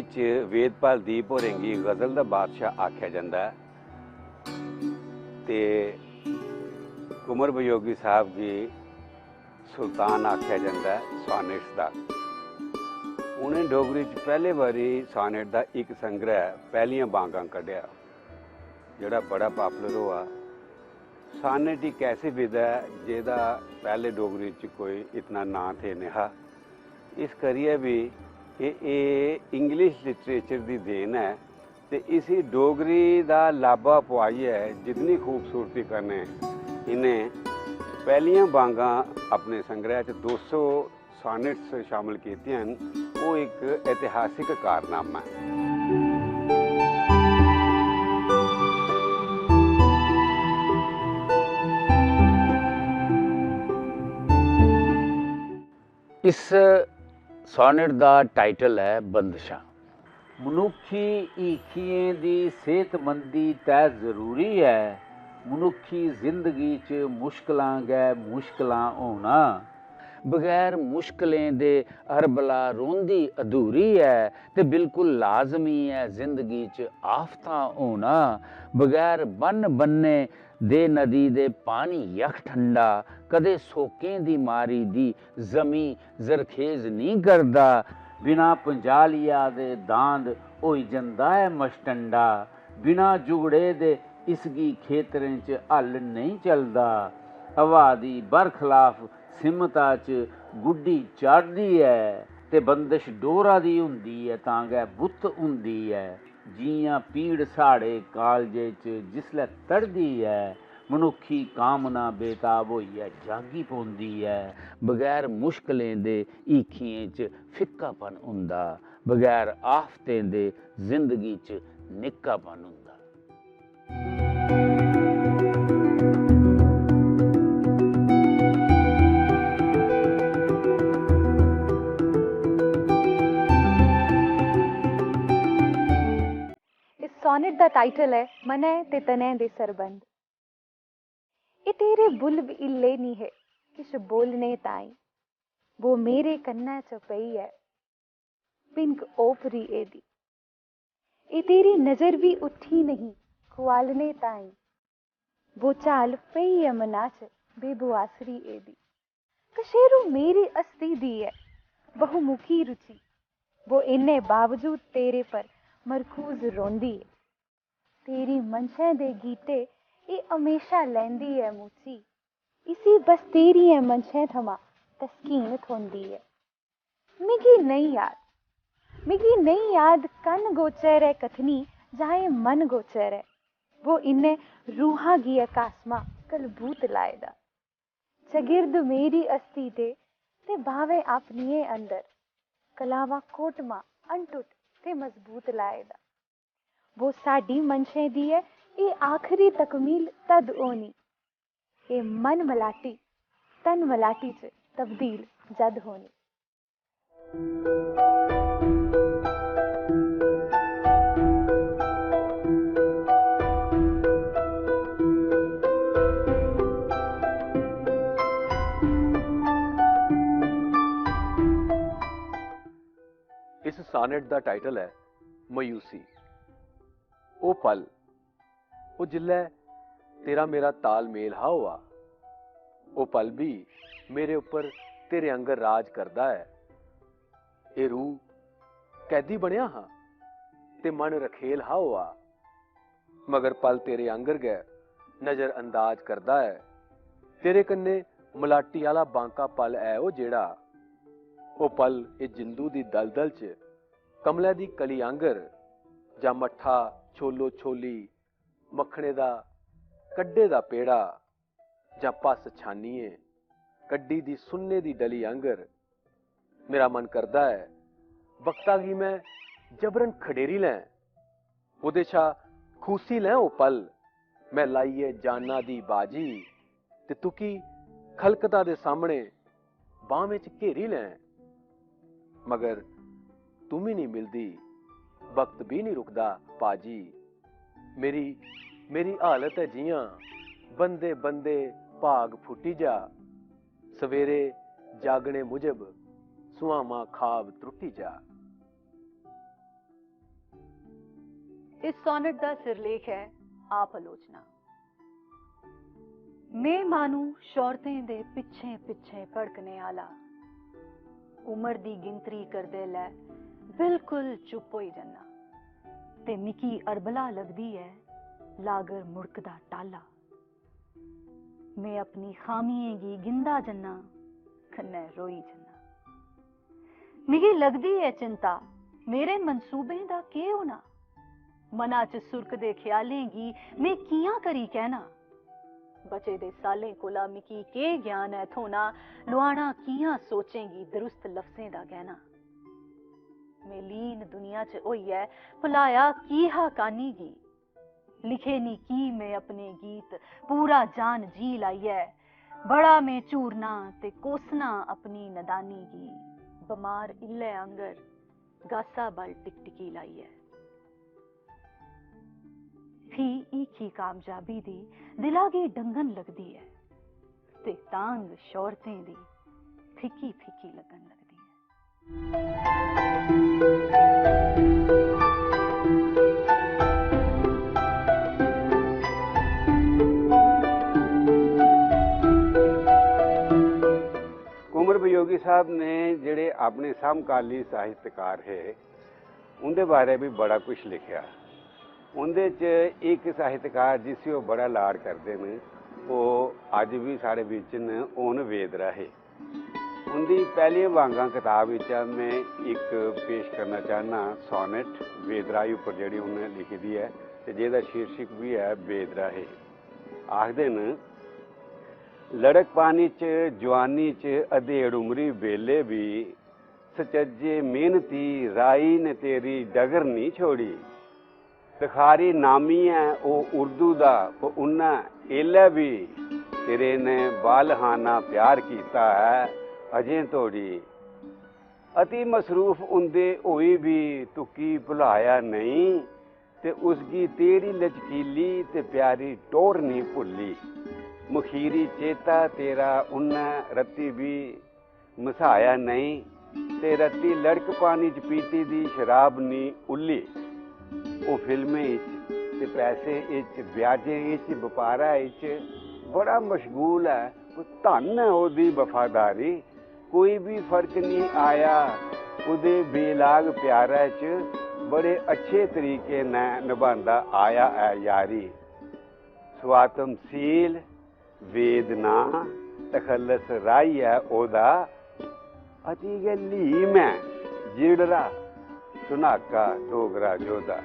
ਵਿੱਚ ਵੇਦਪਾਲ ਦੀਪ ਹੋਰਾਂ गी गज़ल ਦਾ ਬਾਦਸ਼ਾਹ ਆਖਿਆ ਜਾਂਦਾ ਹੈ ਤੇ ਕੁਮਰ ਬਯੋਗੀ ਸਾਹਿਬ जी सुल्तान आख्या जाता है सॉनेट्स का। उन्हें डोगरी पहले बारी सॉनेट का एक संग्रह पहलियां बांगा कढ़िया जोड़ा बड़ा पॉपुलर हुआ। सॉनेट एक ऐसी विधा है जिहदा पहले डोगरी कोई इतना ना थे नेहा, इस करिए भी ये इंग्लिश लिटरेचर की देन है तो इसी डोगरी का लाभा पवाई है जितनी खूबसूरती करने इन्हें पहलियां बांगा अपने संग्रह 200 सॉनेट्स शामिल किए हैं। वो एक ऐतिहासिक कारनामा है। इस सॉनेट का टाइटल है बंदिशां। मनुखी ईखिएं दी सेहतमंदी तय जरूरी है, मनुखी जिंदगी च मुश्किलां गै मुश्किलां होना, बगैर मुश्किलें दे अरबला रोंदी अधूरी है ते बिल्कुल लाजमी है जिंदगी च आफतां होना, बगैर बन बन्ने दे नदी दे पानी यख ठंडा, कदे सोकें दी मारी दी जमी जरखेज नहीं करदा, बिना पंजालिया दे दांद होई जंदा है मशटंडा, बिना जुगड़े दे इसगी खेतरें च हल नहीं चलदा, हवा दी बरखलाफ सिमता च गुड्डी चढ़दी है ते बंदिश डोरा दी हुंदी है तां गै बुत हुंदी है, जियां पीड़ साढ़े कालजे च जिसलै तड़दी है, मनुखी कामना बेताब होइयै जागी पौंदी है, बगैर मुश्किलें दे ईखिएं च फिक्कापन हुंदा, बगैर आफतें दे जिंदगी च निक्कापन हुंदा। सॉनेट का टाइटल है मनै ते तनै दे सरबंध। ये तेरे बुल इल्ले नी है किश बोलने ताई, वो मेरे कन्नै च पई है पिंक ओपरी एदी, ये तेरी नजर भी उठी नहीं खुआलने ताई, वो चाल पई है मना च बेबुआसरी एदी, कशेरू मेरी अस्ती दी है बहुमुखी रुचि, वो इन्ने बावजूद तेरे पर मरकूज रोंदी है, तेरी मनशें दे गीते ये हमेशा लैंदी है मुची, इसी बस तेरी है मनशें थमा तस्कीन थोंदी है, मिगी नहीं याद कन गोचर है कथनी जाए मन गोचर है, वो इन्ने रूहा गी अकासमा कलबूत लाएदा, चगिर्द मेरी अस्ती ते भावे अपनिए अंदर, कलावा कोटमा अनटुट ते मजबूत लाएदा, वो साडी मनशे दी है ये आखिरी तकमील तद होनी, ये मन मलाटी तन मलाटी च तब्दील जद होनी। इस सॉनेट का टाइटल है मायूसी। ओ पल ओ जिल्लै तेरा मेरा तालमेल हा हुआ, ओ पल भी मेरे उपर तेरे अंगर राज करदा है, ए रूह कैदी बनिया हाँ ते मन रखेल हा हुआ, मगर पल तेरे अंगर गै नजर अंदाज करदा है, तेरे कन्ने मलाटी आला बांका पल है ओ जेड़ा, ओ पल ए जिंदू दी दलदल च कमले दी कली आंगर, जां मट्ठा छोलो छोली मखणे दा कड्डे दा पेड़ा, जां पस छानीए कड्डी दी सुन्ने दी डली आंगर, मेरा मन करदा है वक्ता गी मैं जबरन खडेरी लैं, ओदे शा खूसी लैं ओ पल, मैं लाइए जाना दी बाजी ते तुकी खलकता दे सामने बांह विच घेरी लैं, मगर तुम ही नहीं मिलदी वक्त भी नहीं रुकदा पाजी, मेरी हालत है जियां बंदे बंदे भाग फुटी जा, सवेरे जागने मुजब सुहामा खाब त्रुटी जा। इस सोनेट का सिरलेख है आप आलोचना। मैं मानू शौरतें दे पिछे पिछे भड़कने आला, उम्र दी गिनतरी कर दे लै बिल्कुल चुप होई जन्ना, ते मिकी अरबला लगदी है लागर मुड़कदा टाला। मैं अपनी खामियें गी गिंदा जन्ना, कन्नै रोई जन्ना। मिगी लगदी है चिंता मेरे मंसूबें दा केह् होना, मना च सुरकदे ख्यालें गी में कियां करी कहना। बचे दे सालें कोला मिकी केह् ज्ञान है थोना, लुआना कियां सोचें गी दरुस्त लफ्जें दा गहना। में लीन दुनिया च होइयै भुलाया की हा कानी गी, लिखे नी की में अपने गीत पूरा जान जी लाइयै। बड़ा में झूरना ते कोसना अपनी नदानी गी, बमार इल्ले आंगर गासा बल टिकटिकी लाइयै। फ्ही ईखी कामयाबी दी दिला गी डंगन लगदी है, ते तांग शौरतें दी फिकी फिकी लगन लगदी है। कुंवर वियोगी साहब ने ਜਿਹੜੇ ਆਪਣੇ ਸਮਕਾਲੀ ਸਾਹਿਤਕਾਰ ਹੈ ਉਹਦੇ ਬਾਰੇ ਵੀ ਬੜਾ ਕੁਝ ਲਿਖਿਆ। ਉਹਦੇ 'ਚ ਇੱਕ ਸਾਹਿਤਕਾਰ ਜਿਸ ਉਹ ਬੜਾ ਲਾਡ ਕਰਦੇ ਨੇ ਉਹ ਅੱਜ ਵੀ ਸਾਡੇ ਵਿੱਚ ਨੇ, ਉਹਨ ਵੇਦਰਾ ਹੈ। ਉਹਦੀ ਪਹਿਲੀ ਵਾਂਗਾ ਕਿਤਾਬ ਵਿੱਚ ਮੈਂ ਇੱਕ ਪੇਸ਼ ਕਰਨਾ ਚਾਹਨਾ ਸੋਨੇਟ ਵੇਦਰਾ ਉੱਪਰ ਜਿਹੜੀ ਉਹਨੇ ਲਿਖੀ ਦੀ ਹੈ, ਤੇ ਜਿਹਦਾ ਸ਼ੀਰਸ਼ਕ ਵੀ ਹੈ ਵੇਦਰਾ ਹੈ। ਆਖਦੇ ਨੇ ਲੜਕ ਪਾਣੀ 'ਚ ਜਵਾਨੀ 'ਚ ਅਧੇੜ ਉਮਰੀ ਵੇਲੇ ਵੀ ਸਚੱਜੇ ਮਿਹਨਤੀ ਰਾਈ ਨੇ ਤੇਰੀ ਡਗਰ ਨਹੀਂ ਛੋੜੀ। ਤਖਾਰੀ ਨਾਮੀ ਹੈ ਉਹ ਉਰਦੂ ਦਾ ਉਹਨਾਂ ਇਹਲੇ ਵੀ ਤੇਰੇ ਨੇ ਬਾਲਹਾਨਾ ਪਿਆਰ ਕੀਤਾ ਹੈ ਅਜੇ ਤੋੜੀ। ਅਤੀ ਮਸਰੂਫ ਹੁੰਦੇ ਹੋਈ ਵੀ ਤੁਕੀ ਭੁਲਾਇਆ ਨਹੀਂ, ਤੇ ਉਸकी ਤੇਰੀ ਲਚਕੀਲੀ ਤੇ ਪਿਆਰੀ ਟੋਰ ਨਹੀਂ ਭੁੱਲੀ। ਮੁਖੀਰੀ ਚੇਤਾ ਤੇਰਾ ਉਹਨਾਂ ਰੱਤੀ ਵੀ ਮਸਾਇਆ ਨਹੀਂ, ਤੇ ਰੱਤੀ ਲੜਕ ਪਾਣੀ 'ਚ ਪੀਤੀ ਦੀ ਸ਼ਰਾਬ ਨਹੀਂ ਉੱਲੀ। ਉਹ ਫਿਲਮਾਂ ਵਿੱਚ ਤੇ ਪੈਸੇ ਵਿੱਚ ਵਿਆਜੇ ਵਿੱਚ ਵਪਾਰਾਂ ਵਿੱਚ ਬੜਾ ਮਸ਼ਗੂਲ ਹੈ। ਉਹ ਧੰਨ ਹੈ ਉਹਦੀ ਵਫਾਦਾਰੀ, ਕੋਈ ਵੀ ਫਰਕ ਨਹੀਂ ਆਇਆ ਉਹਦੇ ਬੇਲਾਗ ਪਿਆਰਾਂ 'ਚ ਬੜੇ ਅੱਛੇ ਤਰੀਕੇ ਨਾਲ ਨਿਭਾਉਂਦਾ ਆਇਆ ਹੈ ਯਾਰੀ। ਸਵਾਤਮਸੀਲ ਵੇਦਨਾ ਤਖੱਲਸ ਰਾਈ ਹੈ ਉਹਦਾ, ਅਤੀ ਗਲੀਮ ਹੈ ਜਿਹੜਾ ਸੁਨਾਕਾ ਡੋਗਰਾ ਜੋਦਾ।